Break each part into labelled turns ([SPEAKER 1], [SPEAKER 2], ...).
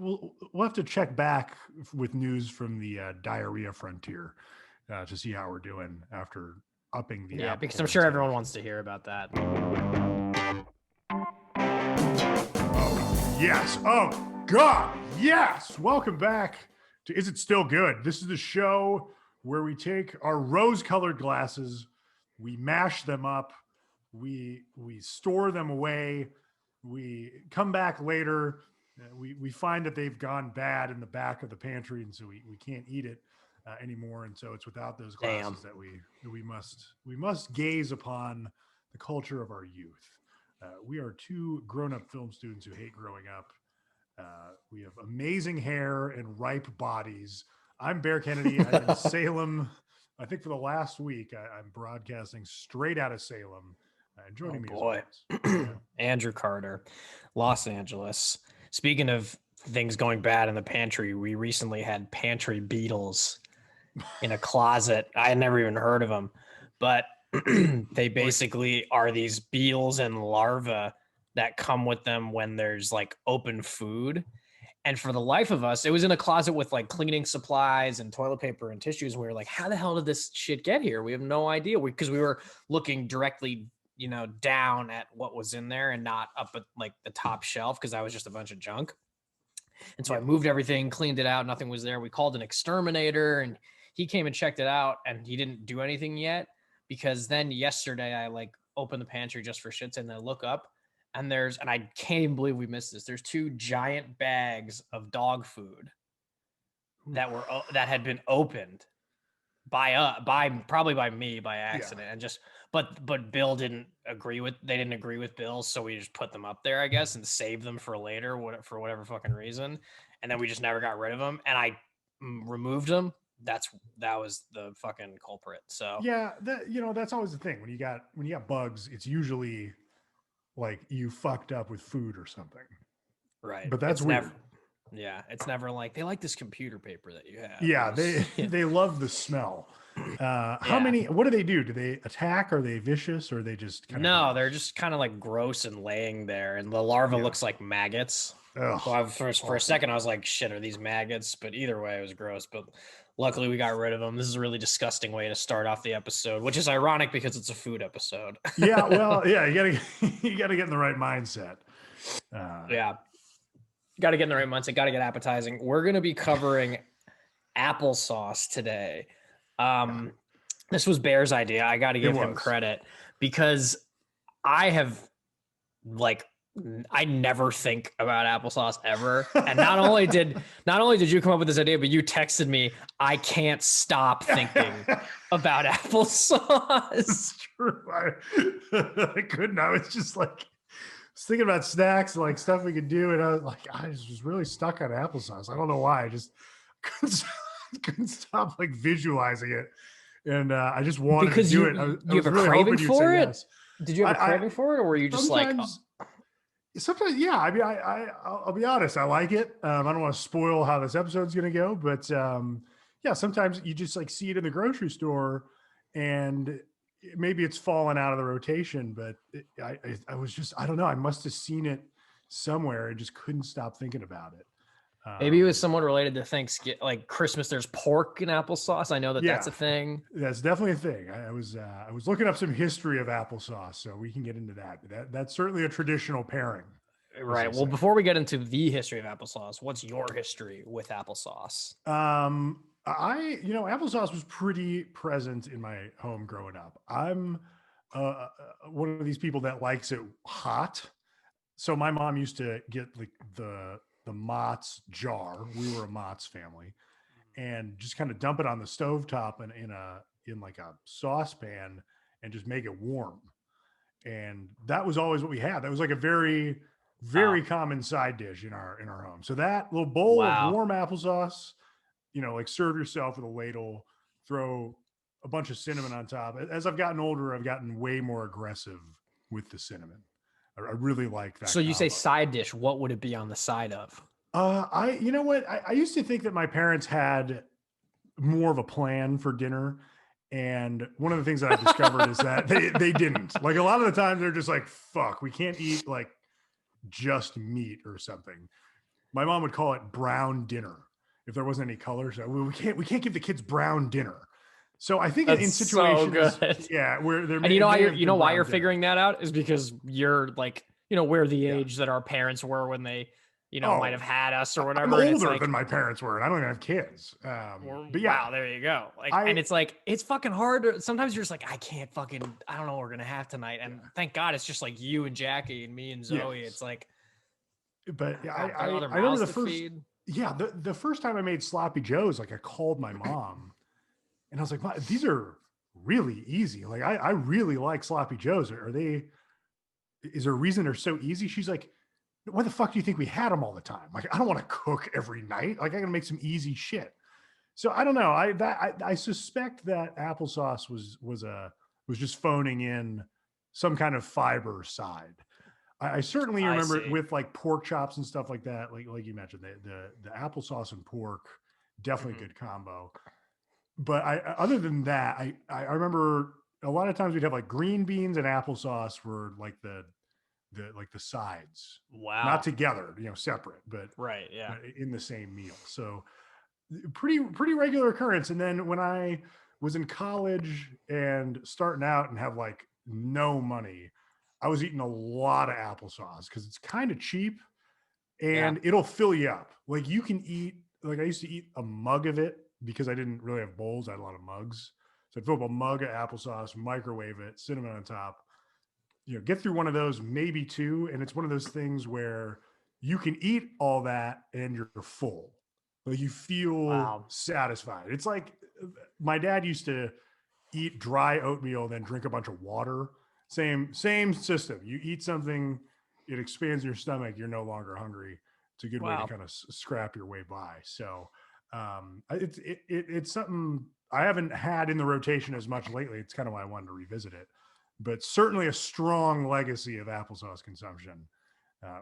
[SPEAKER 1] we'll have to check back with news from the diarrhea frontier to see how we're doing after upping the
[SPEAKER 2] Yeah,
[SPEAKER 1] apple
[SPEAKER 2] because I'm sure
[SPEAKER 1] intake.
[SPEAKER 2] everyone wants to hear about that.
[SPEAKER 1] Yes. Oh God. Yes. Welcome back to Is It Still Good? This is the show where we take our rose-colored glasses, we mash them up, we store them away, we come back later, we find that they've gone bad in the back of the pantry, and so we can't eat it anymore. And so it's without those glasses that we must gaze upon the culture of our youth. We are two grown-up film students who hate growing up. We have amazing hair and ripe bodies. I'm Bear Kennedy. I'm in Salem. I think for the last week, I'm broadcasting straight out of Salem. And joining me as always,
[SPEAKER 2] Andrew Carter, Los Angeles. Speaking of things going bad in the pantry, we recently had Pantry Beetles in a closet. I had never even heard of them, but they basically are these beetles and larvae that come with them when there's like open food. And for the life of us, it was in a closet with like cleaning supplies and toilet paper and tissues. And we were like, how the hell did this shit get here? We have no idea. Because we were looking directly, down at what was in there and not up at like the top shelf, because that was just a bunch of junk. And so I moved everything, cleaned it out. Nothing was there. We called an exterminator and he came and checked it out, and he didn't do anything yet, because then yesterday I like opened the pantry just for shits, and I look up and I can't even believe we missed this. There's 2 giant bags of dog food that had been opened probably by me by accident, and just but Bill they didn't agree with Bill, so we just put them up there, I guess, and saved them for later, for whatever fucking reason, and then we just never got rid of them, and I removed them. That was the fucking culprit. So
[SPEAKER 1] yeah, that's always the thing when you got bugs. It's usually like you fucked up with food or something,
[SPEAKER 2] right?
[SPEAKER 1] But that's weird.
[SPEAKER 2] It's never like they like this computer paper that you have.
[SPEAKER 1] Yeah, they love the smell. What do they do? Do they attack? Are they vicious, or are they just
[SPEAKER 2] they're just kind of like gross and laying there, and the larva looks like maggots.
[SPEAKER 1] Ugh,
[SPEAKER 2] so for a second I was like, shit, are these maggots? But either way, it was gross. But luckily we got rid of them. This is a really disgusting way to start off the episode, which is ironic because it's a food episode.
[SPEAKER 1] Yeah, well, yeah, you gotta get in the right mindset.
[SPEAKER 2] Got to get in the right mindset. Got to get appetizing. We're going to be covering applesauce today. This was Bear's idea. I got to give him credit, because I never think about applesauce ever. And not only did you come up with this idea, but you texted me, I can't stop thinking about applesauce.
[SPEAKER 1] It's true. I couldn't. I was just like, thinking about snacks and like stuff we could do, and I was just really stuck on applesauce. I don't know why. I just couldn't stop like visualizing it, and I just wanted to do it.
[SPEAKER 2] You have a really craving for it? Yes. Did you have a craving for it, or were you just
[SPEAKER 1] sometimes, yeah. I mean, I'll be honest. I like it. I don't want to spoil how this episode's going to go, but yeah, sometimes you just like see it in the grocery store, and maybe it's fallen out of the rotation, but I was just, I don't know. I must have seen it somewhere and just couldn't stop thinking about it.
[SPEAKER 2] Maybe it was somewhat related to Thanksgiving, like Christmas. There's pork in applesauce. I know that's a thing.
[SPEAKER 1] That's definitely a thing. I was looking up some history of applesauce, so we can get into that. But that's certainly a traditional pairing.
[SPEAKER 2] Right. Well, before we get into the history of applesauce, what's your history with applesauce?
[SPEAKER 1] Applesauce was pretty present in my home growing up. I'm one of these people that likes it hot. So my mom used to get like the Mott's jar. We were a Mott's family, and just kind of dump it on the stovetop and in like a saucepan and just make it warm. And that was always what we had. That was like a very, very common side dish in our home. So that little bowl of warm applesauce, like serve yourself with a ladle, throw a bunch of cinnamon on top. As I've gotten older, I've gotten way more aggressive with the cinnamon. I really like that.
[SPEAKER 2] So you say side dish, what would it be on the side of?
[SPEAKER 1] I used to think that my parents had more of a plan for dinner. And one of the things that I discovered is that they didn't. Like a lot of the time they're just like, fuck, we can't eat like just meat or something. my mom would call it brown dinner if there wasn't any color. So we can't give the kids brown dinner. So I think
[SPEAKER 2] That's
[SPEAKER 1] in
[SPEAKER 2] so
[SPEAKER 1] situations,
[SPEAKER 2] good.
[SPEAKER 1] yeah, where there
[SPEAKER 2] And you know why
[SPEAKER 1] have
[SPEAKER 2] you know
[SPEAKER 1] been
[SPEAKER 2] why
[SPEAKER 1] brown
[SPEAKER 2] you're
[SPEAKER 1] dinner.
[SPEAKER 2] figuring that out is because you're like, we're the
[SPEAKER 1] Yeah.
[SPEAKER 2] age that our parents were when they, might have
[SPEAKER 1] Oh,
[SPEAKER 2] had us or
[SPEAKER 1] I'm
[SPEAKER 2] whatever. And it's
[SPEAKER 1] older
[SPEAKER 2] like,
[SPEAKER 1] than my parents were, and I don't even have kids. But yeah,
[SPEAKER 2] wow, there you go. Like,
[SPEAKER 1] I
[SPEAKER 2] and it's like, it's fucking hard. Sometimes you're just like, I can't fucking, I don't know what we're gonna have tonight. And thank God it's just like you and Jackie and me and Zoe.
[SPEAKER 1] yes.
[SPEAKER 2] It's like,
[SPEAKER 1] But yeah,
[SPEAKER 2] God, there are other
[SPEAKER 1] I remember
[SPEAKER 2] mouths
[SPEAKER 1] the
[SPEAKER 2] to
[SPEAKER 1] first
[SPEAKER 2] feed.
[SPEAKER 1] yeah the first time I made sloppy joes, like I called my mom, and I was like, "Mom, these are really easy. Like I really like sloppy joes. Are they? Is there a reason they're so easy?" She's like, "Why the fuck do you think we had them all the time? Like I don't want to cook every night. Like I gotta make some easy shit." So I don't know. I suspect that applesauce was just phoning in some kind of fiber side. I certainly
[SPEAKER 2] I
[SPEAKER 1] remember it
[SPEAKER 2] see.
[SPEAKER 1] with like pork chops and stuff like that. Like you mentioned, the applesauce and pork, definitely
[SPEAKER 2] Mhm.
[SPEAKER 1] good combo. But other than that, I remember a lot of times we'd have like green beans and applesauce were like the sides, not
[SPEAKER 2] Wow.
[SPEAKER 1] together, separate,
[SPEAKER 2] Right. Yeah.
[SPEAKER 1] but in the same meal. So pretty regular occurrence. And then when I was in college and starting out and have like no money, I was eating a lot of applesauce because it's kind of cheap
[SPEAKER 2] Yeah.
[SPEAKER 1] and it'll fill you up. Like you can eat, like I used to eat a mug of it because I didn't really have bowls. I had a lot of mugs. So I'd fill up a mug of applesauce, microwave it, cinnamon on top, get through one of those, maybe two. And it's one of those things where you can eat all that and you're full. Like you feel
[SPEAKER 2] Wow.
[SPEAKER 1] satisfied. It's like my dad used to eat dry oatmeal, then drink a bunch of water. Same system. You eat something, it expands your stomach. You're no longer hungry. It's a good way to
[SPEAKER 2] Wow.
[SPEAKER 1] kind of scrap your way by. So it's something I haven't had in the rotation as much lately. It's kind of why I wanted to revisit it. But certainly a strong legacy of applesauce consumption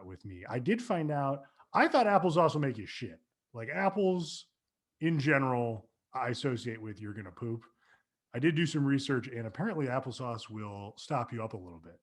[SPEAKER 1] with me. I did find out. I thought applesauce will make you shit. Like apples in general, I associate with you're gonna poop. I did do some research, and apparently applesauce will stop you up a little bit.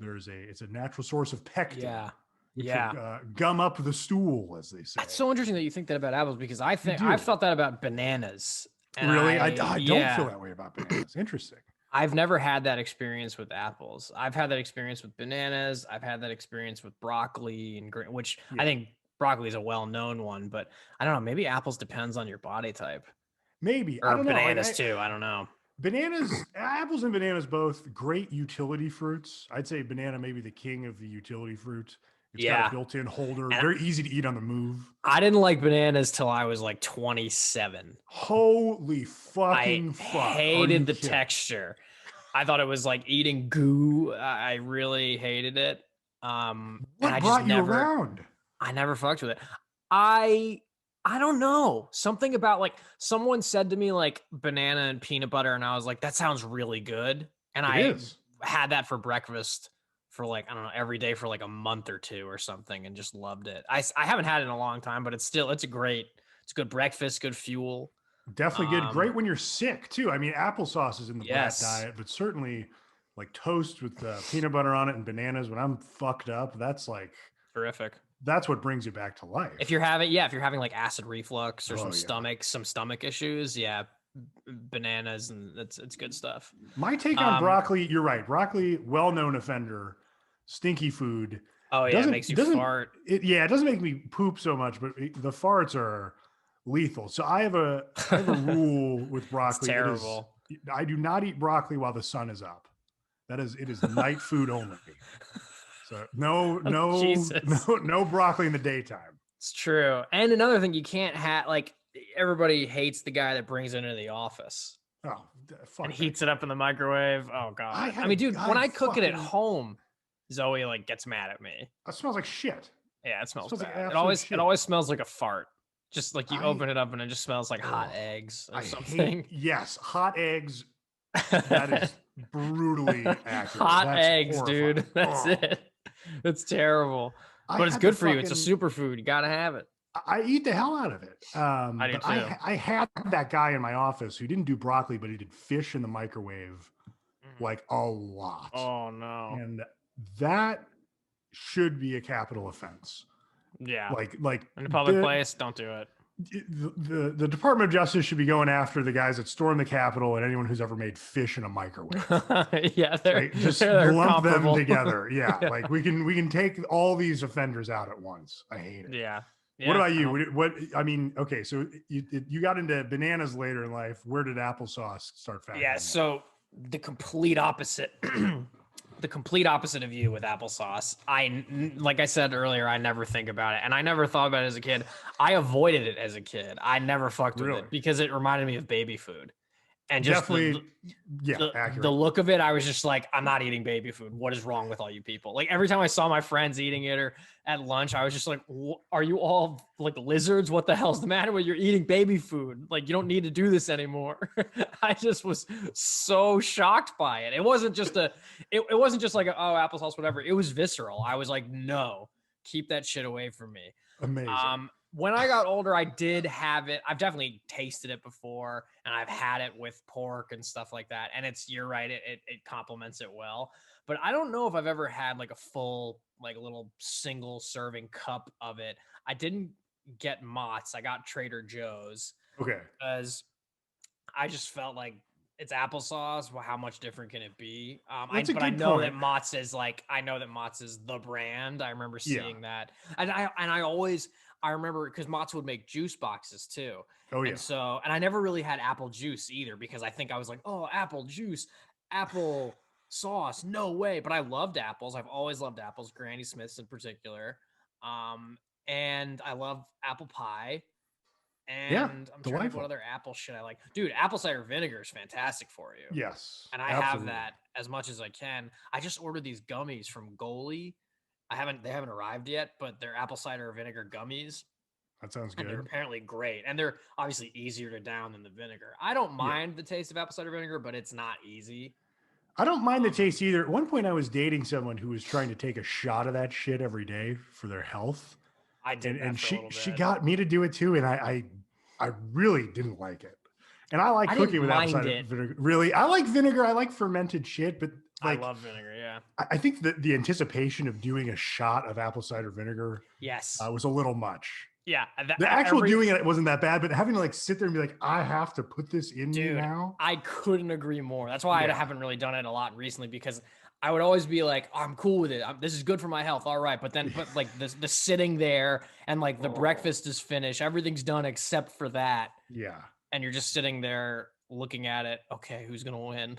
[SPEAKER 1] It's a natural source of pectin,
[SPEAKER 2] Yeah.
[SPEAKER 1] which will
[SPEAKER 2] Yeah.
[SPEAKER 1] gum up the stool, as they say.
[SPEAKER 2] That's so interesting that you think that about apples because I
[SPEAKER 1] You
[SPEAKER 2] think I've
[SPEAKER 1] do.
[SPEAKER 2] thought that about bananas. And
[SPEAKER 1] Really? I don't feel
[SPEAKER 2] yeah,
[SPEAKER 1] that way about bananas. Interesting.
[SPEAKER 2] I've never had that experience with apples. I've had that experience with bananas. I've had that experience with broccoli and green, which I
[SPEAKER 1] Yeah.
[SPEAKER 2] think broccoli is a well-known one, but I don't know. Maybe apples depends on your body type
[SPEAKER 1] Maybe. I
[SPEAKER 2] or
[SPEAKER 1] don't know. Like
[SPEAKER 2] bananas too. I don't know.
[SPEAKER 1] bananas, apples and bananas, both great utility fruits. I'd say banana may be the king of the utility fruit. It's got a
[SPEAKER 2] Yeah.
[SPEAKER 1] built-in holder,
[SPEAKER 2] And
[SPEAKER 1] very easy to eat on the move.
[SPEAKER 2] I didn't like bananas till I was like 27.
[SPEAKER 1] Holy
[SPEAKER 2] I
[SPEAKER 1] fucking fuck. Are you
[SPEAKER 2] hated the
[SPEAKER 1] kidding?
[SPEAKER 2] texture. I thought it was like eating goo. I really hated it. And
[SPEAKER 1] What
[SPEAKER 2] I just
[SPEAKER 1] brought you
[SPEAKER 2] never,
[SPEAKER 1] around?
[SPEAKER 2] I never fucked with it. I, I don't know. Something about like someone said to me like banana and peanut butter, and I was like, that sounds really good. And
[SPEAKER 1] It
[SPEAKER 2] I
[SPEAKER 1] is.
[SPEAKER 2] had that for breakfast for like I don't know every day for like a month or two or something, and just loved it. I haven't had it in a long time, but it's a good breakfast, good fuel.
[SPEAKER 1] Definitely good.
[SPEAKER 2] Um,
[SPEAKER 1] Great when you're sick, too. I mean, applesauce is in the brat
[SPEAKER 2] yes,
[SPEAKER 1] diet, but certainly like toast with peanut butter on it and bananas when I'm fucked up,
[SPEAKER 2] terrific.
[SPEAKER 1] that's what brings you back to
[SPEAKER 2] If
[SPEAKER 1] life.
[SPEAKER 2] you're having, yeah, if you're having like acid reflux or
[SPEAKER 1] Oh, yeah.
[SPEAKER 2] some stomach issues, yeah, bananas and it's good stuff.
[SPEAKER 1] My take on
[SPEAKER 2] Um,
[SPEAKER 1] broccoli, you're right. Broccoli, well-known offender, stinky food.
[SPEAKER 2] oh yeah, it makes you
[SPEAKER 1] Doesn't
[SPEAKER 2] fart.
[SPEAKER 1] it? Yeah, it doesn't make me poop so much, but the farts are lethal. So I have a rule with
[SPEAKER 2] It's
[SPEAKER 1] broccoli. It is
[SPEAKER 2] terrible.
[SPEAKER 1] I do not eat broccoli while the sun is up. It is night food only. So
[SPEAKER 2] Oh, Jesus.
[SPEAKER 1] no broccoli in the daytime.
[SPEAKER 2] It's true. And another thing, you can't have like everybody hates the guy that brings it into the office
[SPEAKER 1] Oh,
[SPEAKER 2] and
[SPEAKER 1] fuck that
[SPEAKER 2] heats it
[SPEAKER 1] guy.
[SPEAKER 2] up in the microwave. Oh God. I mean, dude, when I cook it at
[SPEAKER 1] Fucking
[SPEAKER 2] home, Zoe like gets mad at me.
[SPEAKER 1] that smells like shit.
[SPEAKER 2] Yeah, it
[SPEAKER 1] It
[SPEAKER 2] smells
[SPEAKER 1] smells like
[SPEAKER 2] bad.
[SPEAKER 1] absolute
[SPEAKER 2] It
[SPEAKER 1] shit.
[SPEAKER 2] always smells like a fart. Just like you
[SPEAKER 1] I
[SPEAKER 2] open it up and it just smells like hot
[SPEAKER 1] oh,
[SPEAKER 2] eggs or
[SPEAKER 1] I hate
[SPEAKER 2] something.
[SPEAKER 1] yes, hot eggs. That is brutally accurate.
[SPEAKER 2] Hot
[SPEAKER 1] That's
[SPEAKER 2] eggs, dude.
[SPEAKER 1] horrifying.
[SPEAKER 2] That's
[SPEAKER 1] Oh,
[SPEAKER 2] it. It's terrible.
[SPEAKER 1] I
[SPEAKER 2] But it's
[SPEAKER 1] had the
[SPEAKER 2] good for you. It's a
[SPEAKER 1] fucking.
[SPEAKER 2] superfood. You gotta have it.
[SPEAKER 1] I eat the hell out of it.
[SPEAKER 2] I do
[SPEAKER 1] But
[SPEAKER 2] too.
[SPEAKER 1] I had that guy in my office who didn't do broccoli, but he did fish in the microwave
[SPEAKER 2] Mhm.
[SPEAKER 1] like a lot,
[SPEAKER 2] Oh no.
[SPEAKER 1] and that should be a capital offense.
[SPEAKER 2] Yeah.
[SPEAKER 1] Like
[SPEAKER 2] In a public
[SPEAKER 1] the,
[SPEAKER 2] place, don't do it.
[SPEAKER 1] the Department of Justice should be going after the guys that stormed the Capitol and anyone who's ever made fish in a microwave.
[SPEAKER 2] Yeah, they're
[SPEAKER 1] Right? Just
[SPEAKER 2] they're
[SPEAKER 1] lump them
[SPEAKER 2] comparable.
[SPEAKER 1] together. Yeah,
[SPEAKER 2] Yeah.
[SPEAKER 1] like we can take all these offenders out at once. I hate it.
[SPEAKER 2] Yeah.
[SPEAKER 1] What
[SPEAKER 2] Yeah.
[SPEAKER 1] about you? What I mean, okay, so you got into bananas later in life. Where did applesauce start factoring?
[SPEAKER 2] Yeah, so the complete opposite. The complete opposite of you with applesauce. Like I said earlier, I never think about it, and I never thought about it as a kid. I avoided it as a kid. I never fucked with
[SPEAKER 1] Really?
[SPEAKER 2] it because it reminded me of baby food, and just
[SPEAKER 1] Definitely, accurate.
[SPEAKER 2] the look of it, I was just like, I'm not eating baby food. What is wrong with all you people? Like every time I saw my friends eating it or at lunch, I was just like, are you all like lizards? What the hell's the matter with you're eating baby food? Like you don't need to do this anymore. I just was so shocked by it. It wasn't just it wasn't just like oh, applesauce, whatever. It was visceral. I was like, no, keep that shit away from me.
[SPEAKER 1] Amazing.
[SPEAKER 2] When I got older, I did have it. I've definitely tasted it before, and I've had it with pork and stuff like that. And you're right, it complements it well. But I don't know if I've ever had like a full, like a little single serving cup of it. I didn't get Mott's. I got Trader Joe's.
[SPEAKER 1] Okay.
[SPEAKER 2] Because I just felt like it's applesauce. Well, how much different can it be?
[SPEAKER 1] That's a
[SPEAKER 2] but
[SPEAKER 1] good
[SPEAKER 2] I know
[SPEAKER 1] point.
[SPEAKER 2] that Mott's is the brand. I remember seeing that, and I remember because Mott's would make juice boxes too.
[SPEAKER 1] Oh yeah.
[SPEAKER 2] And I never really had apple juice either because I think I was like, oh, apple juice, apple sauce, no way. But I loved apples. I've always loved apples, Granny Smith's in particular. And I love apple pie. And
[SPEAKER 1] Yeah,
[SPEAKER 2] I'm trying to think
[SPEAKER 1] delightful.
[SPEAKER 2] what other apple shit I like. Dude, apple cider vinegar is fantastic for you.
[SPEAKER 1] Yes.
[SPEAKER 2] And I
[SPEAKER 1] absolutely.
[SPEAKER 2] have that as much as I can. I just ordered these gummies from Goalie. They haven't arrived yet, but they're apple cider vinegar gummies.
[SPEAKER 1] That sounds
[SPEAKER 2] And
[SPEAKER 1] good.
[SPEAKER 2] they're apparently great. And they're obviously easier to down than the vinegar. I don't mind the taste of apple cider vinegar, but it's not easy.
[SPEAKER 1] I don't mind the taste either. At one point, I was dating someone who was trying to take a shot of that shit every day for their health.
[SPEAKER 2] I did,
[SPEAKER 1] and
[SPEAKER 2] for a little bit.
[SPEAKER 1] she got me to do it too, and I really didn't like it. And I like cooking with apple cider vinegar. Really, I like vinegar. I like fermented shit, but like,
[SPEAKER 2] I love vinegar. Yeah,
[SPEAKER 1] I think that the anticipation of doing a shot of apple cider vinegar, was a little much.
[SPEAKER 2] Yeah,
[SPEAKER 1] the actual doing it wasn't that bad, but having to like sit there and be like, I have to put this in me now.
[SPEAKER 2] I couldn't agree more. That's why I haven't really done it a lot recently because I would always be like, oh, I'm cool with it. This is good for my health. All right. But like the sitting there and like the breakfast is finished. Everything's done except for that.
[SPEAKER 1] Yeah.
[SPEAKER 2] And you're just sitting there looking at it. Okay. Who's going to win?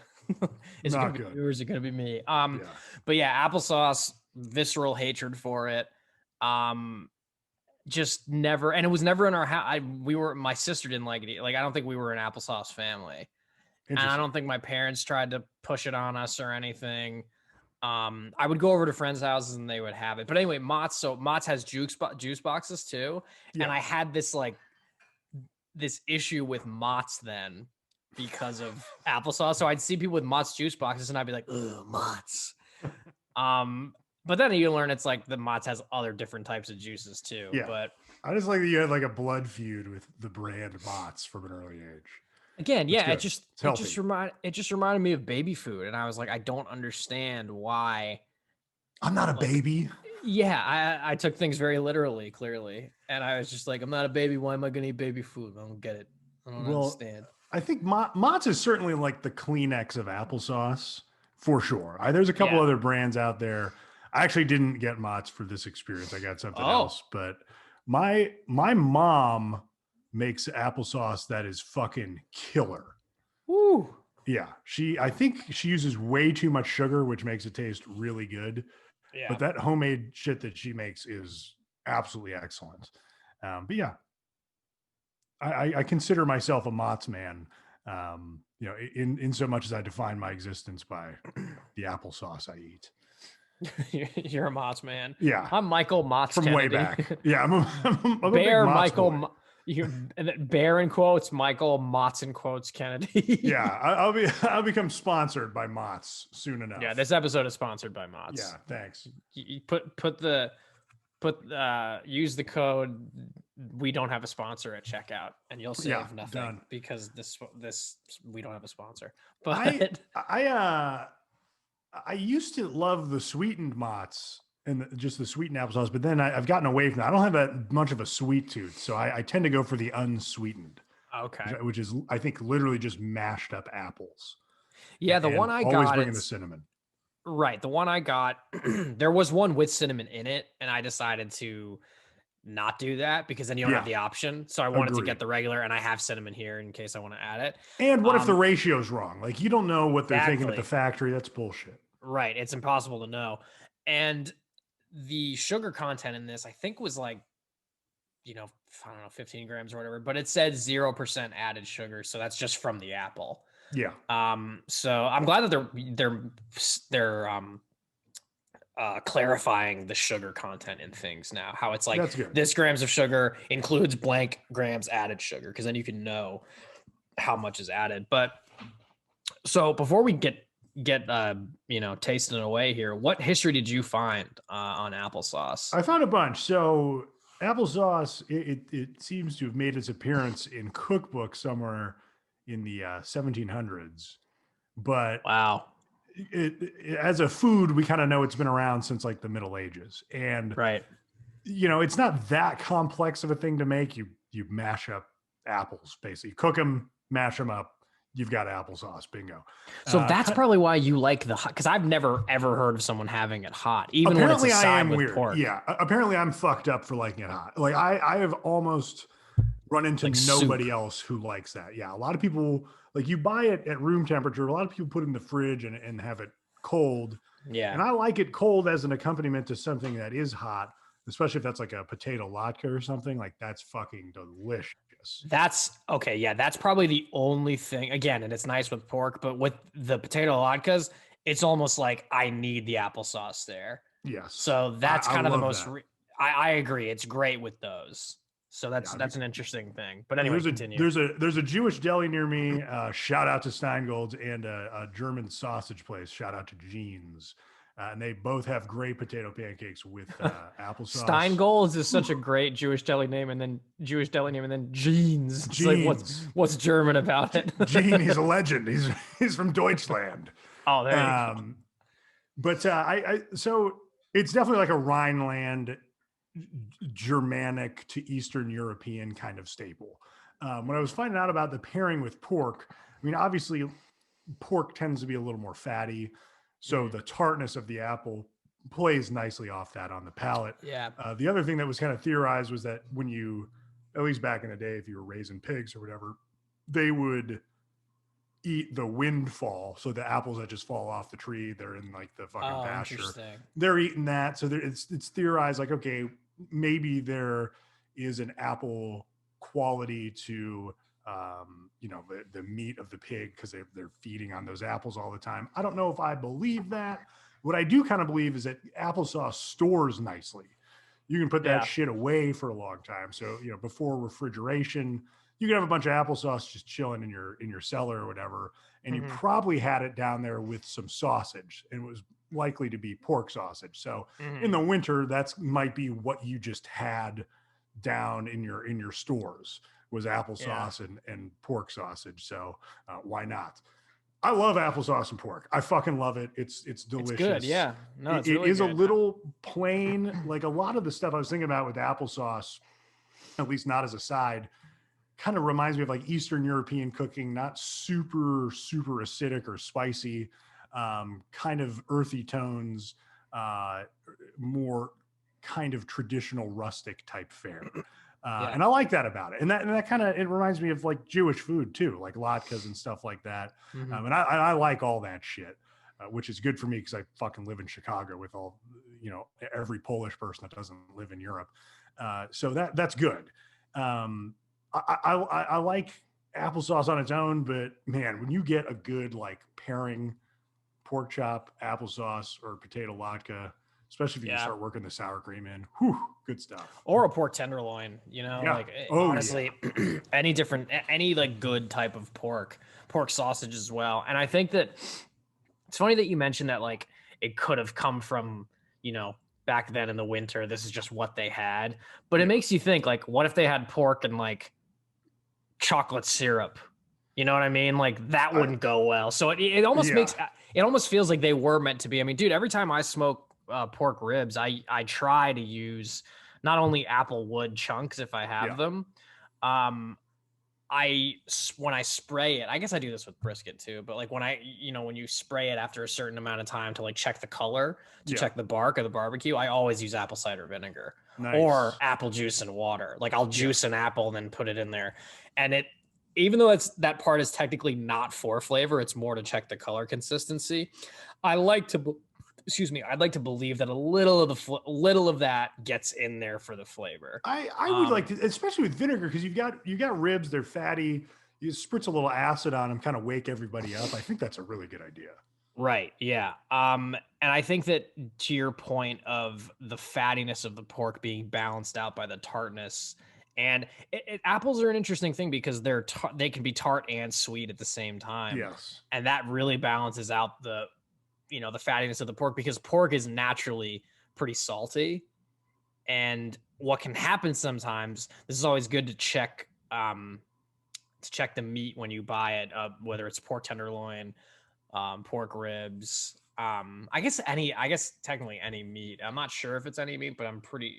[SPEAKER 2] Is it going to be you or is it going to be me? But yeah, applesauce, visceral hatred for it. Just never. And it was never in our house. My sister didn't like it. Like, I don't think we were an applesauce family. And I don't think my parents tried to push it on us or anything. I would go over to friends' houses and they would have it. But anyway, Mott's. So Mott's has juice boxes too. Yeah. And I had this issue with Mott's then because of applesauce. So I'd see people with Mott's juice boxes and I'd be like, ugh, Mott's. But then you learn it's like the Mott's has other different types of juices too.
[SPEAKER 1] Yeah.
[SPEAKER 2] But
[SPEAKER 1] I just like that you had like a blood feud with the brand Mott's from an early age.
[SPEAKER 2] Again, yeah, it just reminded me of baby food, and I was like, I don't understand why.
[SPEAKER 1] I'm not a baby.
[SPEAKER 2] Yeah, I took things very literally, clearly, and I was just like, I'm not a baby. Why am I going to eat baby food? I don't get it. I don't understand.
[SPEAKER 1] I think Mott's is certainly like the Kleenex of applesauce for sure. There's a couple other brands out there. I actually didn't get Mott's for this experience. I got something else, but my mom makes applesauce that is fucking killer.
[SPEAKER 2] Woo.
[SPEAKER 1] Yeah. I think she uses way too much sugar, which makes it taste really good. Yeah. But that homemade shit that she makes is absolutely excellent. But yeah, I consider myself a Mott's man. In so much as I define my existence by the applesauce I eat.
[SPEAKER 2] You're a Mott's man.
[SPEAKER 1] Yeah.
[SPEAKER 2] I'm Michael Mott's
[SPEAKER 1] from
[SPEAKER 2] Kennedy.
[SPEAKER 1] Way back. Yeah. I'm a
[SPEAKER 2] Bear
[SPEAKER 1] big
[SPEAKER 2] Michael. Bear in quotes, Michael Mott's in quotes, Kennedy.
[SPEAKER 1] Yeah, I'll become sponsored by Mott's soon enough.
[SPEAKER 2] Yeah, this episode is sponsored by Mott's.
[SPEAKER 1] Yeah, thanks.
[SPEAKER 2] You use the code we don't have a sponsor at checkout and you'll save nothing done. Because this we don't have a sponsor. But
[SPEAKER 1] I used to love the sweetened Mott's and just the sweetened applesauce. But then I've gotten away from that. I don't have that much of a sweet tooth, so I tend to go for the unsweetened,
[SPEAKER 2] Okay.
[SPEAKER 1] which is I think literally just mashed up apples.
[SPEAKER 2] Yeah, the
[SPEAKER 1] And
[SPEAKER 2] one I
[SPEAKER 1] always
[SPEAKER 2] got,
[SPEAKER 1] bringing the
[SPEAKER 2] it's
[SPEAKER 1] cinnamon.
[SPEAKER 2] right. The one I got, there was one with cinnamon in it, and I decided to not do that because then you don't have
[SPEAKER 1] Yeah,
[SPEAKER 2] the option. So I wanted to
[SPEAKER 1] agreed.
[SPEAKER 2] get the regular, and I have cinnamon here in case I want to add it.
[SPEAKER 1] And what if the ratio's wrong? Like you don't know what they're thinking at the
[SPEAKER 2] Exactly.
[SPEAKER 1] factory. That's bullshit.
[SPEAKER 2] Right. It's impossible to know. And the sugar content in this, I think, was like, I don't know, 15 grams or whatever, but it said 0% added sugar. So that's just from the apple.
[SPEAKER 1] Yeah.
[SPEAKER 2] So I'm glad that they're clarifying the sugar content in things now. How it's like
[SPEAKER 1] That's good.
[SPEAKER 2] this grams of sugar includes blank grams added sugar, because then you can know how much is added. But so before we get tasting it away here, what history did you find on applesauce?
[SPEAKER 1] I found a bunch. So applesauce, it seems to have made its appearance in cookbooks somewhere in the 1700s, but
[SPEAKER 2] Wow.
[SPEAKER 1] as a food, we kind of know it's been around since like the Middle Ages, and
[SPEAKER 2] Right.
[SPEAKER 1] it's not that complex of a thing to make. You mash up apples, basically, cook them, mash them up. You've got applesauce. Bingo.
[SPEAKER 2] So that's probably why you like the hot, because I've never ever heard of someone having it hot, even
[SPEAKER 1] apparently
[SPEAKER 2] when it's a
[SPEAKER 1] I
[SPEAKER 2] side
[SPEAKER 1] am
[SPEAKER 2] with
[SPEAKER 1] weird.
[SPEAKER 2] pork.
[SPEAKER 1] Yeah. Apparently I'm fucked up for liking it hot. Like I have almost run into
[SPEAKER 2] Like
[SPEAKER 1] nobody
[SPEAKER 2] soup.
[SPEAKER 1] else who likes that. Yeah. A lot of people, like, you buy it at room temperature. A lot of people put it in the fridge and have it cold.
[SPEAKER 2] Yeah.
[SPEAKER 1] And I like it cold as an accompaniment to something that is hot, especially if that's like a potato latke or something. Like that's fucking delicious.
[SPEAKER 2] That's okay. Yeah, that's probably the only thing. Again, and it's nice with pork, but with the potato latkes, it's almost like I need the applesauce there.
[SPEAKER 1] Yes.
[SPEAKER 2] So that's
[SPEAKER 1] I
[SPEAKER 2] kind of the
[SPEAKER 1] love
[SPEAKER 2] most.
[SPEAKER 1] that.
[SPEAKER 2] I agree. It's great with those. So that's an interesting thing. But anyway, continue.
[SPEAKER 1] There's a Jewish deli near me. Shout out to Steingold's, and a German sausage place. Shout out to Jeans. And they both have great potato pancakes with applesauce.
[SPEAKER 2] Steingold's is such a great Jewish deli name, and then jeans. It's like what's German about it?
[SPEAKER 1] Gene, he's a legend. He's from Deutschland.
[SPEAKER 2] Oh, there you go.
[SPEAKER 1] But so it's definitely like a Rhineland, Germanic to Eastern European kind of staple. When I was finding out about the pairing with pork, I mean, obviously pork tends to be a little more fatty. So the tartness of the apple plays nicely off that on the palate.
[SPEAKER 2] Yeah.
[SPEAKER 1] The other thing that was kind of theorized was that when you, at least back in the day, if you were raising pigs or whatever, they would eat the windfall. So the apples that just fall off the tree, they're in like the fucking pasture. They're eating that. So it's theorized like, okay, maybe there is an apple quality to the meat of the pig because they're feeding on those apples all the time. I don't know if I believe that. What I do kind of believe is that applesauce stores nicely. You can put that shit away for a long time. So before refrigeration, you can have a bunch of applesauce just chilling in your cellar or whatever, and you probably had it down there with some sausage, and it was likely to be pork sausage. So in the winter, that's might be what you just had down in your stores was applesauce and pork sausage. So why not? I love applesauce and pork. I fucking love it. It's delicious. It's
[SPEAKER 2] good. Yeah. No, it's
[SPEAKER 1] it
[SPEAKER 2] really
[SPEAKER 1] is
[SPEAKER 2] good.
[SPEAKER 1] A little plain. Like a lot of the stuff I was thinking about with applesauce, at least not as a side, kind of reminds me of like Eastern European cooking, not super acidic or spicy, kind of earthy tones, more kind of traditional rustic type fare. And I like that about it. And that kind of, it reminds me of like Jewish food too, like latkes and stuff like that. And I like all that shit, which is good for me because I fucking live in Chicago with all, every Polish person that doesn't live in Europe. So that's good. I like applesauce on its own, but man, when you get a good like pairing, pork chop, applesauce, or potato latke, especially if you start working the sour cream in, whew, good stuff.
[SPEAKER 2] Or a pork tenderloin, honestly, any like good type of pork sausage as well. And I think that it's funny that you mentioned that like it could have come from, back then in the winter, this is just what they had. But it makes you think like, what if they had pork and like chocolate syrup? You know what I mean? Like that wouldn't go well. So it almost makes, it almost feels like they were meant to be. I mean, dude, every time I smoke pork ribs, I try to use not only apple wood chunks if I have them. When I spray it, I guess I do this with brisket too, but like when when you spray it after a certain amount of time to like check the color, to check the bark of the barbecue, I always use apple cider vinegar or apple juice and water. Like I'll juice an apple and then put it in there. And even though that part is technically not for flavor, it's more to check the color consistency. I'd like to believe that a little of that gets in there for the flavor.
[SPEAKER 1] I would like to, especially with vinegar, because you've got ribs, they're fatty. You spritz a little acid on them, kind of wake everybody up. I think that's a really good idea.
[SPEAKER 2] Right. Yeah. And I think that to your point of the fattiness of the pork being balanced out by the tartness, and apples are an interesting thing because they can be tart and sweet at the same time.
[SPEAKER 1] Yes.
[SPEAKER 2] And that really balances out the fattiness of the pork, because pork is naturally pretty salty. And what can happen sometimes, this is always good to check the meat when you buy it, whether it's pork tenderloin, pork ribs, I guess technically any meat. I'm not sure if it's any meat, but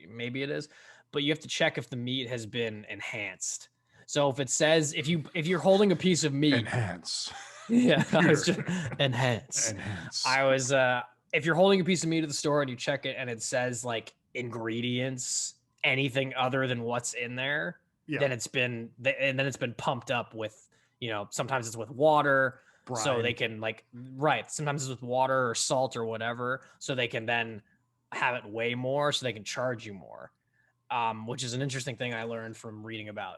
[SPEAKER 2] maybe it is. But you have to check if the meat has been enhanced. So if it says, if you're holding a piece of meat,
[SPEAKER 1] enhance.
[SPEAKER 2] Yeah, I was just enhance. If you're holding a piece of meat at the store and you check it and it says like ingredients, anything other than what's in there, then it's been pumped up with, sometimes it's with water. Brine. So they can sometimes it's with water or salt or whatever, so they can then have it weigh more, so they can charge you more, which is an interesting thing I learned from reading about,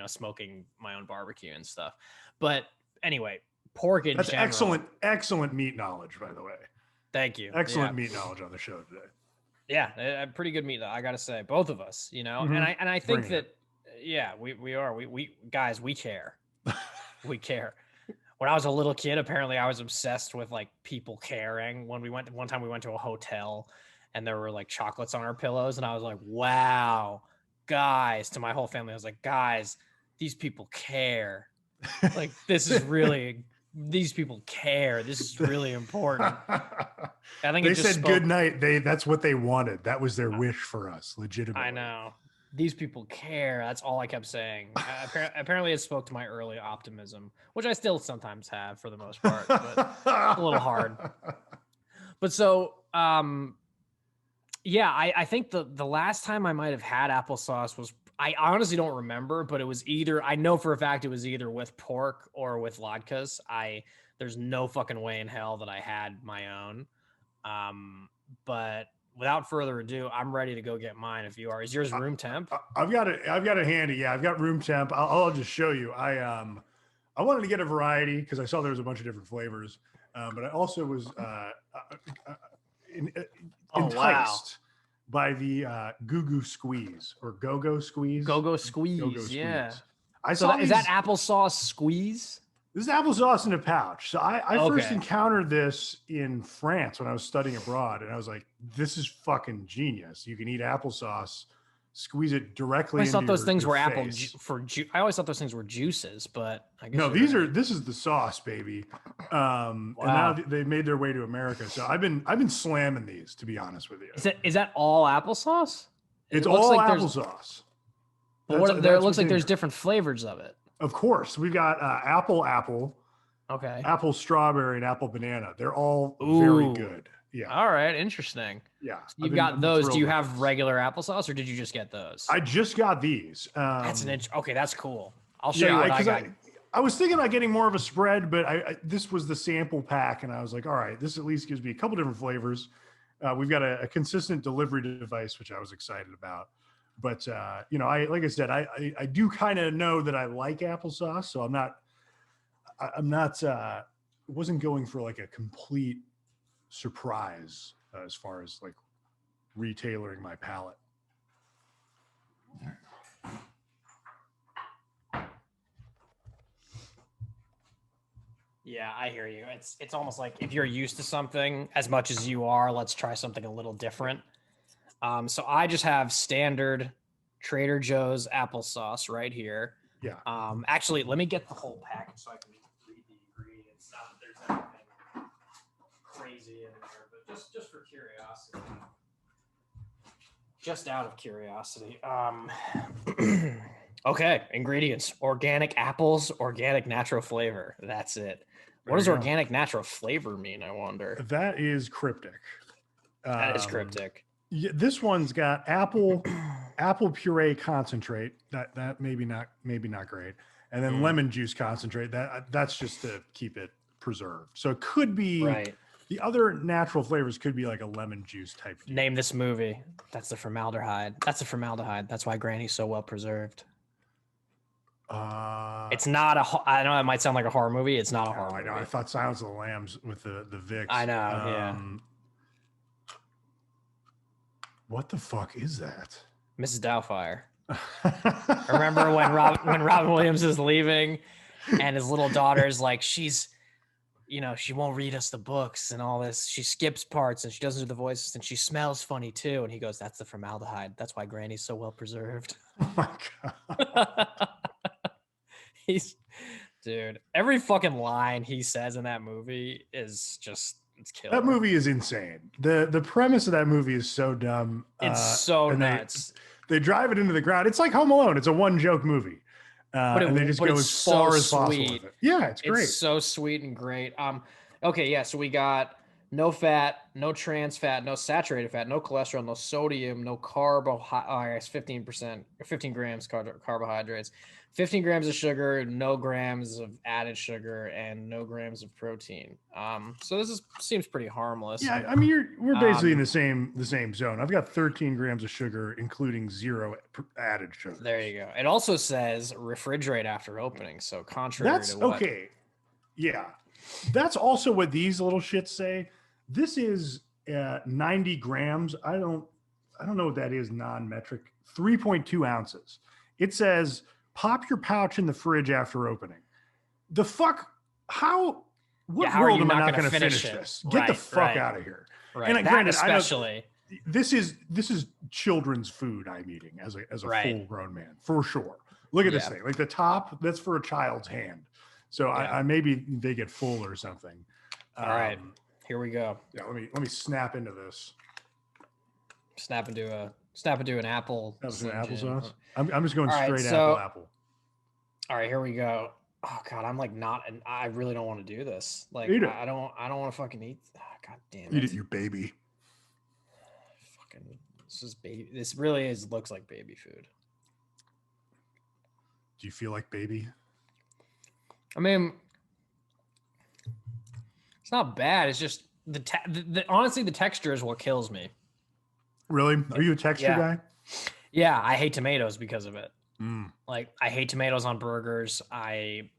[SPEAKER 2] smoking my own barbecue and stuff. But anyway, pork in general.
[SPEAKER 1] Excellent meat knowledge, by the way.
[SPEAKER 2] Thank you.
[SPEAKER 1] Excellent meat knowledge on the show today.
[SPEAKER 2] Yeah, pretty good meat, though, I gotta say, both of us,
[SPEAKER 1] Mm-hmm.
[SPEAKER 2] And I think we guys, we care. We care. When I was a little kid, apparently I was obsessed with like people caring. One time we went to a hotel and there were like chocolates on our pillows, and I was like, wow, guys, to my whole family, I was like, guys, these people care. Like, these people care. This is really important. I think
[SPEAKER 1] they said good night. That's what they wanted. That was their wish for us, legitimately.
[SPEAKER 2] I know. These people care. That's all I kept saying. Apparently it spoke to my early optimism, which I still sometimes have for the most part, but a little hard. But so, I think the last time I might have had applesauce was, I honestly don't remember, but it was I know for a fact it was either with pork or with latkes. There's no fucking way in hell that I had my own. But without further ado, I'm ready to go get mine. If you are, is yours room temp?
[SPEAKER 1] I've got it handy. Yeah, I've got room temp. I'll just show you. I wanted to get a variety because I saw there was a bunch of different flavors, but I also was enticed by the Goo Squeeze or Go-Go Squeeze.
[SPEAKER 2] Go-Go Squeeze. Yeah.
[SPEAKER 1] Is
[SPEAKER 2] that applesauce squeeze?
[SPEAKER 1] This is applesauce in a pouch. So I first encountered this in France when I was studying abroad, and I was like, this is fucking genius. You can eat applesauce, squeeze it directly into your face. I always
[SPEAKER 2] thought those things were juices, but I guess
[SPEAKER 1] no, this is the sauce, baby. And now they made their way to America. So I've been slamming these, to be honest with you.
[SPEAKER 2] Is that all applesauce?
[SPEAKER 1] It's all like applesauce.
[SPEAKER 2] But it looks like there's different flavors of it.
[SPEAKER 1] Of course, we've got apple, apple strawberry, and apple banana. They're all very good. Yeah.
[SPEAKER 2] All right. Interesting.
[SPEAKER 1] Yeah.
[SPEAKER 2] So you've got those. Do you have regular applesauce, or did you just get those?
[SPEAKER 1] I just got these.
[SPEAKER 2] Okay. That's cool. I'll show you what I got.
[SPEAKER 1] I was thinking about getting more of a spread, but this was the sample pack, and I was like, all right, this at least gives me a couple different flavors. We've got a consistent delivery device, which I was excited about. But like I said, I do kind of know that I like applesauce, so wasn't going for like a complete surprise as far as like retailoring my palate.
[SPEAKER 2] Yeah, I hear you. It's almost like if you're used to something as much as you are, let's try something a little different. So I just have standard Trader Joe's applesauce right here.
[SPEAKER 1] Yeah.
[SPEAKER 2] Actually, let me get the whole package so I can read the ingredients. Not that there's anything crazy in there, but just for curiosity. Just out of curiosity. Okay, ingredients: organic apples, organic natural flavor. That's it. What does organic natural flavor mean? I wonder.
[SPEAKER 1] That is cryptic.
[SPEAKER 2] That is cryptic.
[SPEAKER 1] Yeah, this one's got apple puree concentrate. That maybe not great. And then lemon juice concentrate. That's just to keep it preserved. So it could be
[SPEAKER 2] Right.
[SPEAKER 1] the other natural flavors could be like a lemon juice type deal.
[SPEAKER 2] Name this movie. That's the formaldehyde. That's the formaldehyde. That's why Granny's so well preserved. It's not I know it might sound like a horror movie. It's not a horror movie.
[SPEAKER 1] I thought Silence of the Lambs with the Vicks.
[SPEAKER 2] I know, yeah.
[SPEAKER 1] What the fuck is that?
[SPEAKER 2] Mrs. Doubtfire. Remember when Robin Williams is leaving and his little daughter's like, she's, she won't read us the books and all this. She skips parts and she doesn't do the voices and she smells funny too. And he goes, that's the formaldehyde. That's why Granny's so well preserved.
[SPEAKER 1] Oh my God.
[SPEAKER 2] Dude, every fucking line he says in that movie is just, it's killer.
[SPEAKER 1] That movie is insane. The premise of that movie is so dumb.
[SPEAKER 2] It's so nuts.
[SPEAKER 1] They drive it into the ground. It's like Home Alone. It's a one joke movie. And they just go as far as possible with it. Yeah, it's great.
[SPEAKER 2] It's so sweet and great. Okay, yeah, so we got no fat, no trans fat, no saturated fat, no cholesterol, no sodium, no carbohydrates, 15 grams carbohydrates, 15 grams of sugar, no grams of added sugar, and no grams of protein. So this seems pretty harmless.
[SPEAKER 1] Yeah, I mean we're basically in the same zone. I've got 13 grams of sugar, including 0 added sugar.
[SPEAKER 2] There you go. It also says refrigerate after opening. So contrary to what...
[SPEAKER 1] okay. Yeah, that's also what these little shits say. This is 90 grams. I don't know what that is non-metric. 3.2 ounces. It says pop your pouch in the fridge after opening. The fuck? How? What world am I not going to finish this? Get the fuck out of here.
[SPEAKER 2] Right.
[SPEAKER 1] And granted,
[SPEAKER 2] especially
[SPEAKER 1] this is children's food I'm eating as a full grown man for sure. Look at this thing. Like the top, that's for a child's hand. So I maybe they get full or something.
[SPEAKER 2] All right. Here we go.
[SPEAKER 1] Yeah, let me snap into this.
[SPEAKER 2] Snap into an apple.
[SPEAKER 1] That was an applesauce. I'm just going straight apple.
[SPEAKER 2] All right, here we go. Oh God, I'm like I really don't want to do this. Like I don't want to fucking eat. Oh, God damn it.
[SPEAKER 1] Eat it, you baby.
[SPEAKER 2] Fucking this really looks like baby food.
[SPEAKER 1] Do you feel like baby?
[SPEAKER 2] I mean, it's not bad. It's just honestly, the texture is what kills me.
[SPEAKER 1] Really? Are you a texture guy?
[SPEAKER 2] Yeah, I hate tomatoes because of it. Like I hate tomatoes on burgers. I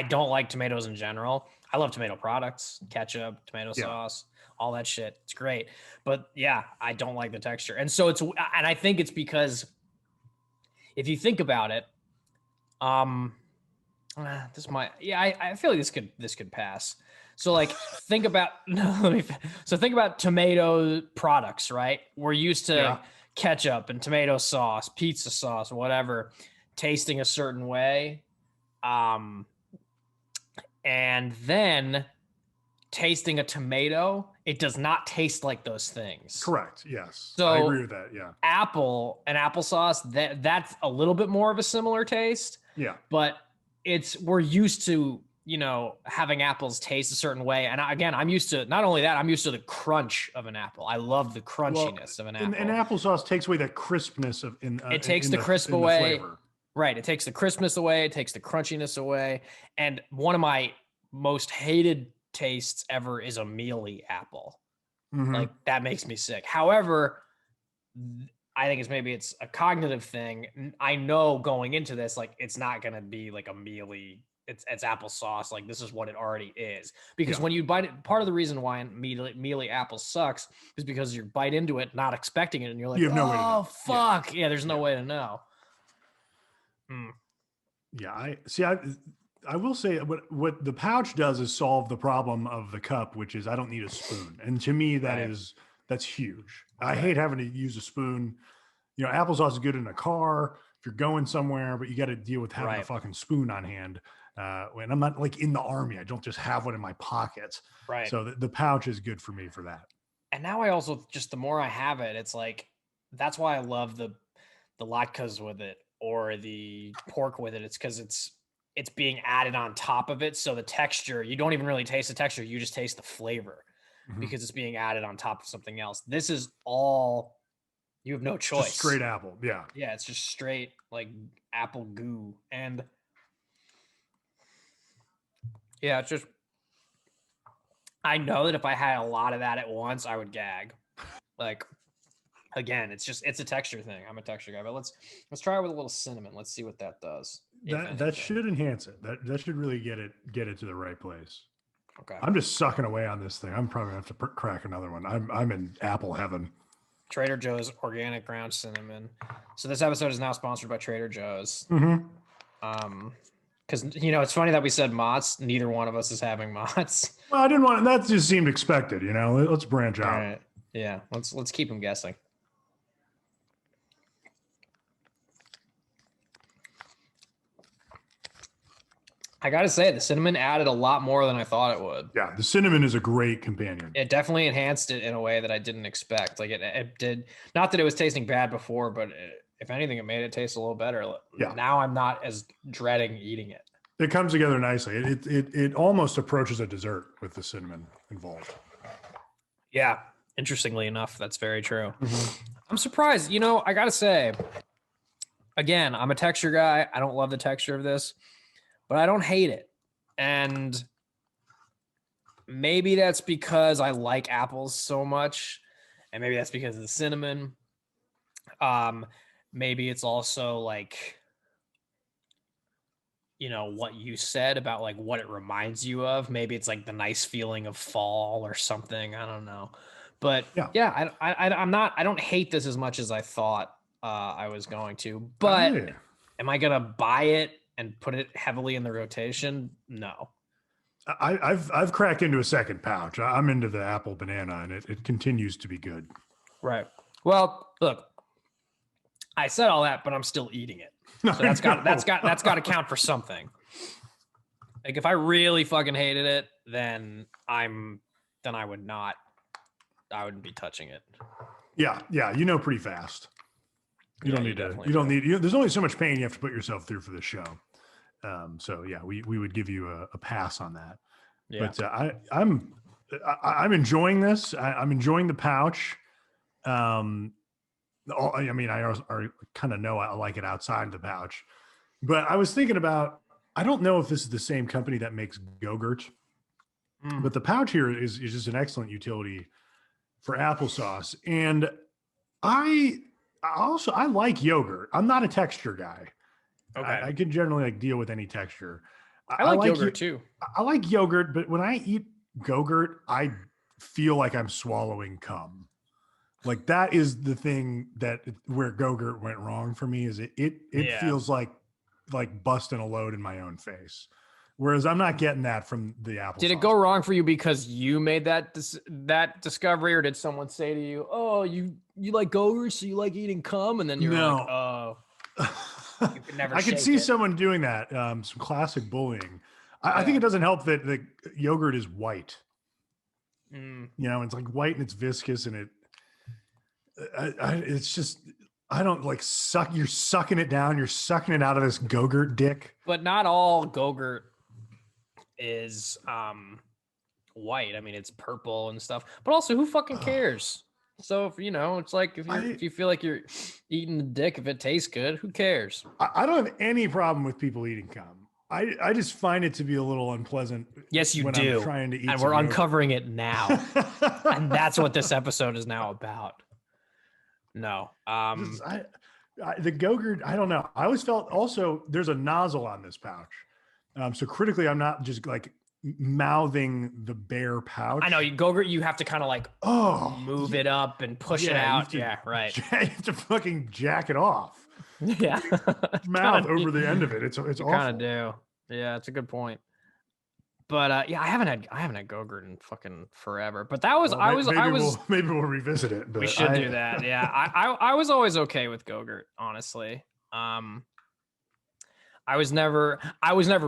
[SPEAKER 2] don't like tomatoes in general. I love tomato products, ketchup, tomato sauce, all that shit. It's great. But yeah, I don't like the texture. And so and I think it's because if you think about it, I feel like this could pass. So like think about think about tomato products, right? We're used to ketchup and tomato sauce, pizza sauce, whatever, tasting a certain way. And then tasting a tomato, it does not taste like those things.
[SPEAKER 1] Correct. Yes.
[SPEAKER 2] So
[SPEAKER 1] I agree with that. Yeah.
[SPEAKER 2] Apple and applesauce, that's a little bit more of a similar taste.
[SPEAKER 1] Yeah.
[SPEAKER 2] But we're used to, having apples taste a certain way. And again, I'm used to the crunch of an apple. I love the crunchiness of an apple.
[SPEAKER 1] And applesauce takes away that crispness of
[SPEAKER 2] it takes the crisp away. Right. It takes the crispness away. It takes the crunchiness away. And one of my most hated tastes ever is a mealy apple. Mm-hmm. Like that makes me sick. However, I think it's a cognitive thing. I know going into this, like it's not going to be like a mealy, it's applesauce. Like this is what it already is. Because when you bite it, part of the reason why mealy apple sucks is because you bite into it, not expecting it. And you're like, oh, fuck. Yeah, there's no way to know.
[SPEAKER 1] Yeah, I will say what the pouch does is solve the problem of the cup, which is I don't need a spoon. And to me, that's huge. I hate having to use a spoon. Applesauce is good in a car. if you're going somewhere, but you got to deal with having a
[SPEAKER 2] Right.
[SPEAKER 1] fucking spoon on hand. When I'm not like in the army, I don't just have one in my pocket.
[SPEAKER 2] Right.
[SPEAKER 1] So the pouch is good for me for that.
[SPEAKER 2] And now I also just the more I have it, it's like that's why I love the latkes with it or the pork with it. It's because it's being added on top of it. So the texture, you don't even really taste the texture, you just taste the flavor because it's being added on top of something else. This is all you have no choice.
[SPEAKER 1] Just straight apple. Yeah.
[SPEAKER 2] Yeah, it's just straight like apple goo. And yeah, it's just I know that if I had a lot of that at once, I would gag. Like again, it's a texture thing. I'm a texture guy, but let's try it with a little cinnamon. Let's see what that does.
[SPEAKER 1] That should enhance it. That should really get it to the right place.
[SPEAKER 2] Okay.
[SPEAKER 1] I'm just sucking away on this thing. I'm probably gonna have to crack another one. I'm in apple heaven.
[SPEAKER 2] Trader Joe's organic ground cinnamon. So this episode is now sponsored by Trader Joe's. Because it's funny that we said Mott's. Neither one of us is having Mott's.
[SPEAKER 1] Well, I didn't want that. Just seemed expected. Let's branch out.
[SPEAKER 2] All right. Yeah. Let's keep them guessing. I gotta say, the cinnamon added a lot more than I thought it would.
[SPEAKER 1] Yeah, the cinnamon is a great companion.
[SPEAKER 2] It definitely enhanced it in a way that I didn't expect. Like it did. Not that it was tasting bad before, but if anything, it made it taste a little better.
[SPEAKER 1] Yeah.
[SPEAKER 2] Now I'm not as dreading eating it.
[SPEAKER 1] It comes together nicely. It almost approaches a dessert with the cinnamon involved.
[SPEAKER 2] Yeah. Interestingly enough, that's very true. I'm surprised. I gotta say, again, I'm a texture guy. I don't love the texture of this, but I don't hate it. And maybe that's because I like apples so much. And maybe that's because of the cinnamon. Maybe it's also like, what you said about like what it reminds you of. Maybe it's like the nice feeling of fall or something. I don't know. But yeah, I don't hate this as much as I thought I was going to. But am I going to buy it and put it heavily in the rotation? No.
[SPEAKER 1] I've cracked into a second pouch. I'm into the apple banana, and it continues to be good.
[SPEAKER 2] Right. Well, look, I said all that, but I'm still eating it. So that's got to count for something. Like if I really fucking hated it, then I wouldn't be touching it.
[SPEAKER 1] Yeah, pretty fast. You don't need to. You don't need. There's only so much pain you have to put yourself through for this show. So yeah, we would give you a pass on that. Yeah. But I'm enjoying this. I'm enjoying the pouch. I kind of know I like it outside the pouch, but I was thinking about. I don't know if this is the same company that makes Go-Gurt, but the pouch here is just an excellent utility for applesauce, and I like yogurt. I'm not a texture guy. Okay. I can generally deal with any texture.
[SPEAKER 2] I like yogurt too.
[SPEAKER 1] I like yogurt, but when I eat Go-Gurt, I feel like I'm swallowing cum. Like that is the thing where Go-Gurt went wrong for me. Is it feels like busting a load in my own face. Whereas I'm not getting that from the applesauce.
[SPEAKER 2] Did it go wrong for you because you made that discovery, or did someone say to you, "Oh, you like Go-Gurt, so you like eating cum," and then you're like, "Oh." You can never.
[SPEAKER 1] I could see someone doing that. Some classic bullying. I think it doesn't help that the yogurt is white. It's like white and it's viscous and it's just. I don't like suck. You're sucking it down. You're sucking it out of this Go-Gurt dick.
[SPEAKER 2] But not all Go-Gurt is white. I mean, it's purple and stuff. But also, who fucking cares? So if it's like if you feel like you're eating the dick, if it tastes good, who cares?
[SPEAKER 1] I don't have any problem with people eating cum. I just find it to be a little unpleasant.
[SPEAKER 2] Yes, you do.
[SPEAKER 1] I'm trying to eat,
[SPEAKER 2] and we're uncovering it now, and that's what this episode is now about. No,
[SPEAKER 1] the Go-Gurt. I don't know. I always felt also there's a nozzle on this pouch, so critically, I'm not just like mouthing the bare pouch.
[SPEAKER 2] I know Go-Gurt. You have to kind of like move it up and push it out. Yeah, right.
[SPEAKER 1] You have to fucking jack it off.
[SPEAKER 2] Yeah,
[SPEAKER 1] mouth over the end of it. It's awful.
[SPEAKER 2] Kind of do. Yeah, it's a good point. But I haven't had Go-Gurt in fucking forever. But that was
[SPEAKER 1] maybe we'll revisit it. But
[SPEAKER 2] we should do that. Yeah, I was always okay with Go-Gurt, honestly. I was never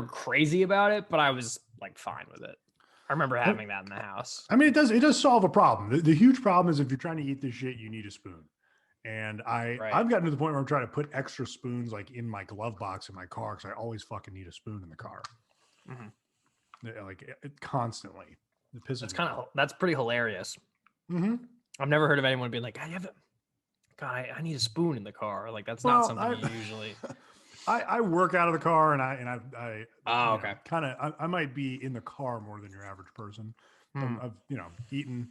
[SPEAKER 2] crazy about it, but I was like fine with it. I remember having that in the house.
[SPEAKER 1] I mean, it does solve a problem. The huge problem is if you're trying to eat this shit, you need a spoon. And I've gotten to the point where I'm trying to put extra spoons like in my glove box in my car because I always fucking need a spoon in the car. Like constantly. It pisses me off.
[SPEAKER 2] That's pretty hilarious. I've never heard of anyone being like, I need a spoon in the car. Like that's not something you usually.
[SPEAKER 1] I work out of the car and I
[SPEAKER 2] okay.
[SPEAKER 1] I might be in the car more than your average person. I've eaten,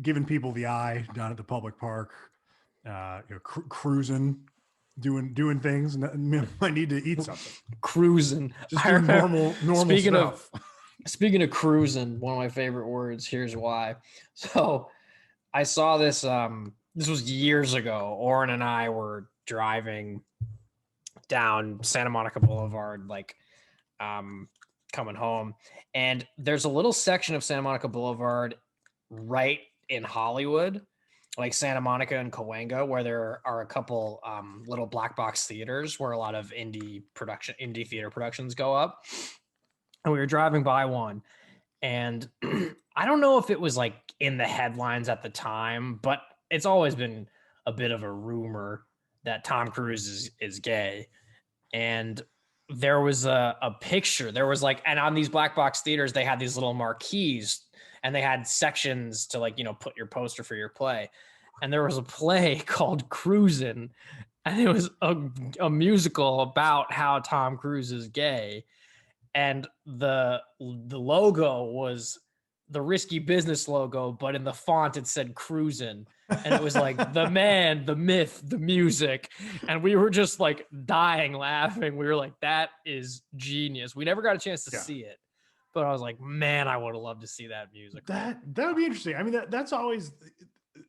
[SPEAKER 1] giving people the eye down at the public park, cruising, doing things. And I need to eat something.
[SPEAKER 2] Cruising,
[SPEAKER 1] just doing normal stuff.
[SPEAKER 2] Speaking of cruising, one of my favorite words. Here's why. So, I saw this. This was years ago. Oren and I were driving down Santa Monica Boulevard, coming home, and there's a little section of Santa Monica Boulevard right in Hollywood, like Santa Monica and Cahuenga, where there are a couple little black box theaters where a lot of indie theater productions go up. And we were driving by one, and I don't know if it was like in the headlines at the time, but it's always been a bit of a rumor that Tom Cruise is gay. And there was a picture. There was and on these black box theaters, they had these little marquees and they had sections to put your poster for your play. And there was a play called Cruisin', and it was a musical about how Tom Cruise is gay. And the logo was the Risky Business logo, but in the font it said Cruisin'. And it was like the man, the myth, the music. And we were just dying laughing. We were like, that is genius. We never got a chance to see it. But I was like, man, I would have loved to see that music.
[SPEAKER 1] That would be interesting. I mean, that's always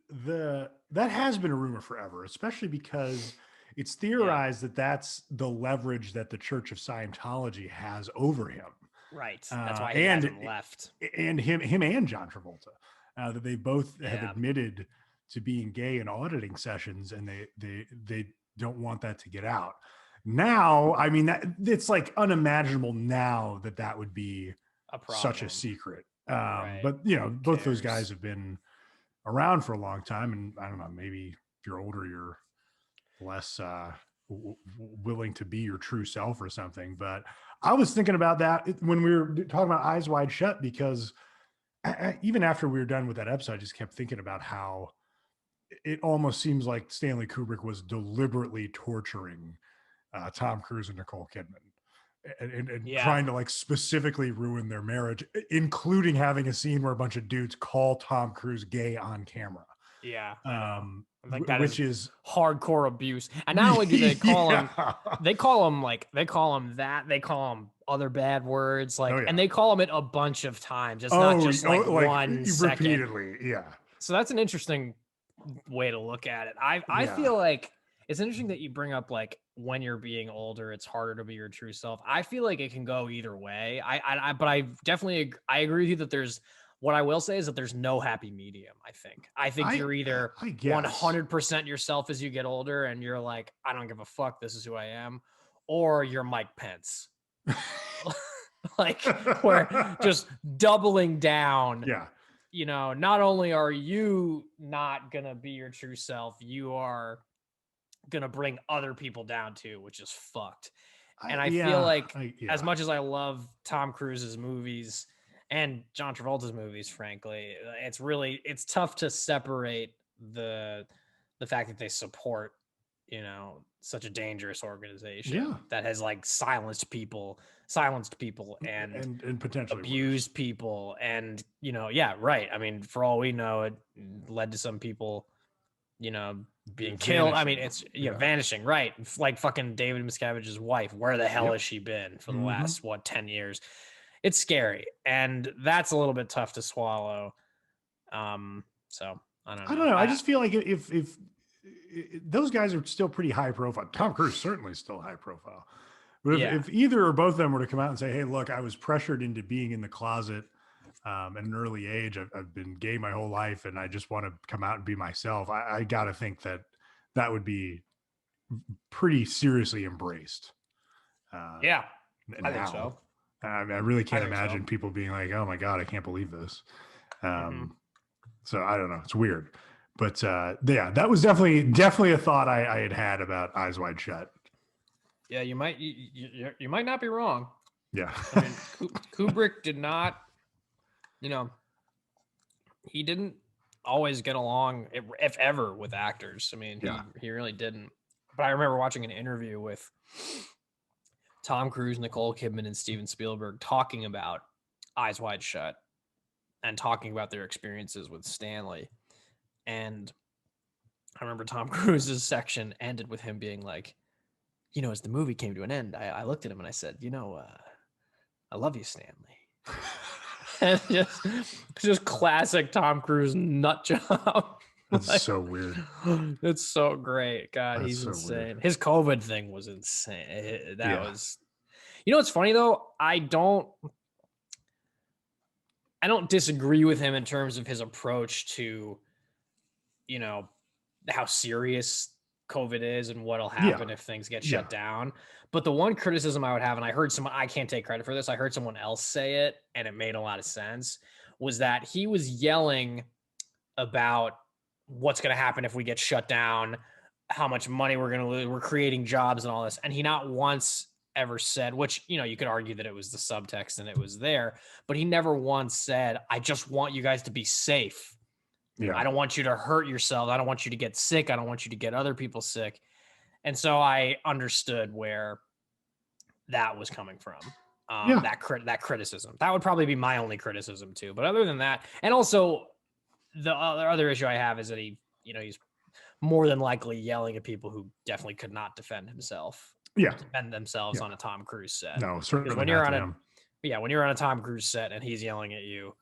[SPEAKER 1] that has been a rumor forever, especially because it's theorized that that's the leverage that the Church of Scientology has over him.
[SPEAKER 2] Right. That's why he hasn't left.
[SPEAKER 1] And him and John Travolta, that they both have admitted to being gay in auditing sessions, and they don't want that to get out. Now, I mean, it's unimaginable now that would be such a secret. But both those guys have been around for a long time, and I don't know, maybe if you're older, you're less willing to be your true self or something. But I was thinking about that when we were talking about Eyes Wide Shut, because even after we were done with that episode, I just kept thinking about how it almost seems like Stanley Kubrick was deliberately torturing Tom Cruise and Nicole Kidman and trying to specifically ruin their marriage, including having a scene where a bunch of dudes call Tom Cruise gay on camera.
[SPEAKER 2] Yeah.
[SPEAKER 1] Which is
[SPEAKER 2] hardcore abuse. And not only do they call him, they call him that, they call him other bad words, and they call him it a bunch of times. It's not just one second.
[SPEAKER 1] Repeatedly. Yeah.
[SPEAKER 2] So that's an interesting way to look at it. I feel like it's interesting that you bring up when you're being older, it's harder to be your true self. I feel like it can go either way. But I definitely agree with you that there's. What I will say is that there's no happy medium. I think you're either 100% yourself as you get older, and you're like, I don't give a fuck, this is who I am, or you're Mike Pence, where just doubling down.
[SPEAKER 1] Yeah.
[SPEAKER 2] Not only are you not gonna be your true self, you are gonna bring other people down too, which is fucked. And I feel like as much as I love Tom Cruise's movies and John Travolta's movies, frankly, it's tough to separate the fact that they support, such a dangerous organization that has silenced people and potentially abused people. And, right. I mean, for all we know, it led to some people, being killed. I mean, it's vanishing, right? Like fucking David Miscavige's wife. Where the hell has she been for the last 10 years? It's scary, and that's a little bit tough to swallow. So I don't know.
[SPEAKER 1] I just feel like if those guys are still pretty high profile, Tom Cruise certainly still high profile. But if either or both of them were to come out and say, "Hey, look, I was pressured into being in the closet at an early age. I've been gay my whole life, and I just want to come out and be myself," I got to think that would be pretty seriously embraced.
[SPEAKER 2] Yeah, I think
[SPEAKER 1] Now.
[SPEAKER 2] so.
[SPEAKER 1] I really can't
[SPEAKER 2] think so.
[SPEAKER 1] imagine people being like, "Oh my god, I can't believe this."
[SPEAKER 2] Mhm.
[SPEAKER 1] So I don't know. It's weird, but yeah, that was definitely a thought I had about Eyes Wide Shut.
[SPEAKER 2] Yeah, you might not be wrong.
[SPEAKER 1] Yeah,
[SPEAKER 2] I mean, Kubrick did not, you know, he didn't always get along, if ever, with actors. I mean,
[SPEAKER 1] Yeah.
[SPEAKER 2] he really didn't. But I remember watching an interview with Tom Cruise, Nicole Kidman, and Steven Spielberg talking about Eyes Wide Shut and talking about their experiences with Stanley. And I remember Tom Cruise's section ended with him being like, as the movie came to an end, I looked at him and I said, I love you, Stanley. And just classic Tom Cruise nut job.
[SPEAKER 1] that's so weird.
[SPEAKER 2] It's so great. God,
[SPEAKER 1] That's
[SPEAKER 2] he's
[SPEAKER 1] so
[SPEAKER 2] insane.
[SPEAKER 1] weird.
[SPEAKER 2] His COVID thing was insane. That
[SPEAKER 1] Yeah.
[SPEAKER 2] was, what's funny though? I don't disagree with him in terms of his approach to, how serious COVID is and what'll happen if things get shut down. But the one criticism I would have, and I can't take credit for this, I heard someone else say it and it made a lot of sense, was that he was yelling about what's going to happen if we get shut down, how much money we're going to lose, we're creating jobs and all this. And he not once ever said, which, you could argue that it was the subtext and it was there, but he never once said, I just want you guys to be safe.
[SPEAKER 1] Yeah.
[SPEAKER 2] I don't want you to hurt yourself. I don't want you to get sick. I don't want you to get other people sick. And so I understood where that was coming from. That criticism. That would probably be my only criticism too. But other than that, and also the other issue I have is that he's more than likely yelling at people who definitely could not defend themselves on a Tom Cruise set.
[SPEAKER 1] No, certainly
[SPEAKER 2] when
[SPEAKER 1] not
[SPEAKER 2] you're
[SPEAKER 1] to
[SPEAKER 2] on
[SPEAKER 1] him.
[SPEAKER 2] when you're on a Tom Cruise set and he's yelling at you,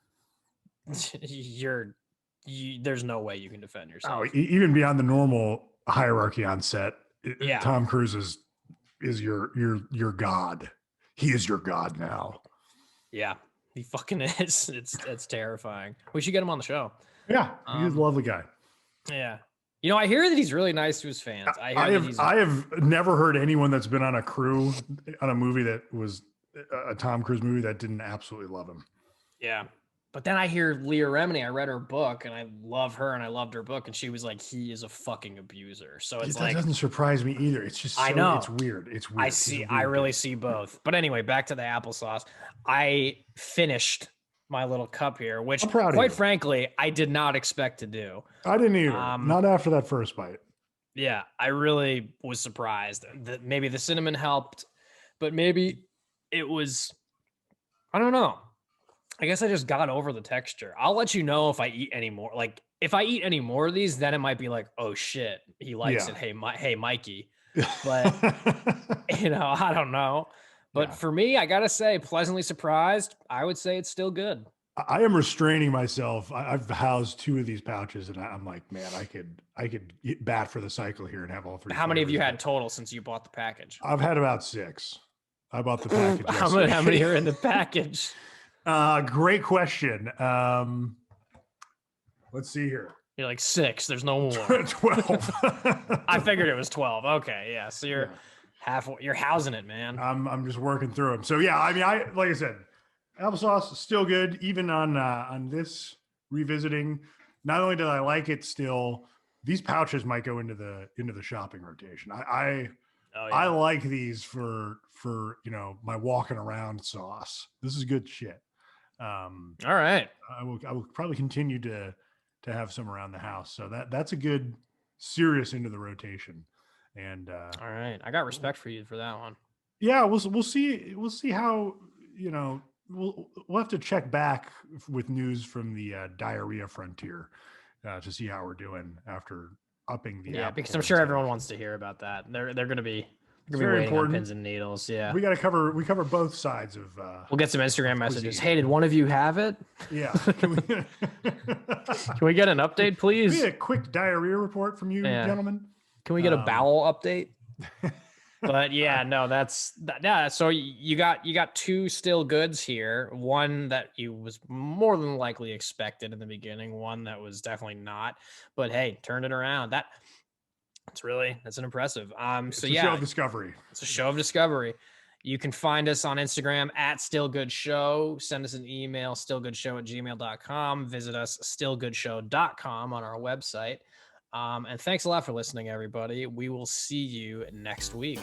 [SPEAKER 2] there's no way you can defend yourself.
[SPEAKER 1] Even beyond the normal hierarchy on set,
[SPEAKER 2] Yeah.
[SPEAKER 1] Tom Cruise is your god. He is your god now.
[SPEAKER 2] Yeah, he fucking is. It's terrifying. We should get him on the show.
[SPEAKER 1] Yeah, he's a lovely guy.
[SPEAKER 2] Yeah. I hear that he's really nice to his fans.
[SPEAKER 1] I have never heard anyone that's been on a crew on a movie that was a Tom Cruise movie that didn't absolutely love him.
[SPEAKER 2] Yeah. But then I hear Leah Remini. I read her book and I love her and I loved her book. And she was like, he is a fucking abuser. So it's
[SPEAKER 1] that doesn't surprise me either. It's just, I know it's weird. It's weird.
[SPEAKER 2] I really see both. But anyway, back to the applesauce. I finished my little cup here, which quite frankly, I did not expect to do.
[SPEAKER 1] I didn't either. Not after that first bite.
[SPEAKER 2] Yeah, I really was surprised that maybe the cinnamon helped, but maybe it was, I don't know. I guess I just got over the texture. I'll let you know if I eat any more. Like if I eat any more of these, then it might be like, oh shit, he likes it. Hey, Mikey. But I don't know. But for me, I gotta say, pleasantly surprised. I would say it's still good.
[SPEAKER 1] I am restraining myself. I've housed 2 of these pouches, and I'm like, man, I could bat for the cycle here and have all 3.
[SPEAKER 2] How many have you had total since you bought the package?
[SPEAKER 1] I've had about 6. I bought the package.
[SPEAKER 2] How many are in the package?
[SPEAKER 1] Great question. Let's see here.
[SPEAKER 2] You're like 6. There's no more.
[SPEAKER 1] 12.
[SPEAKER 2] I figured it was 12. Okay, yeah. So you're halfway. You're housing it, man.
[SPEAKER 1] I'm just working through them. So yeah, I mean, like I said, applesauce is still good, even on this revisiting. Not only did I like it, still these pouches might go into the shopping rotation. I like these for my walking around sauce. This is good shit.
[SPEAKER 2] All right.
[SPEAKER 1] I will probably continue to have some around the house. So that's a good serious into the rotation. And
[SPEAKER 2] all right, I got respect for you for that one.
[SPEAKER 1] Yeah, we'll see how we'll have to check back with news from the diarrhea frontier to see how we're doing after upping the
[SPEAKER 2] because I'm sure everyone wants to hear about that. They're going to be waiting important. On pins and needles. Yeah,
[SPEAKER 1] we cover both sides of.
[SPEAKER 2] We'll get some Instagram messages. Hey, did one of you have it?
[SPEAKER 1] Yeah.
[SPEAKER 2] Can we get an update, please?
[SPEAKER 1] Can we get a quick diarrhea report from you, gentlemen?
[SPEAKER 2] Can we get a bowel update? But yeah, no, so you got 2 still goods here. One that you was more than likely expected in the beginning. One that was definitely not. But hey, turned it around. That's an impressive.
[SPEAKER 1] It's
[SPEAKER 2] So
[SPEAKER 1] a show
[SPEAKER 2] yeah,
[SPEAKER 1] of discovery.
[SPEAKER 2] it's a show of discovery. You can find us on Instagram at stillgoodshow. Send us an email, stillgoodshow@gmail.com. Visit us, stillgoodshow.com on our website. And thanks a lot for listening, everybody. We will see you next week.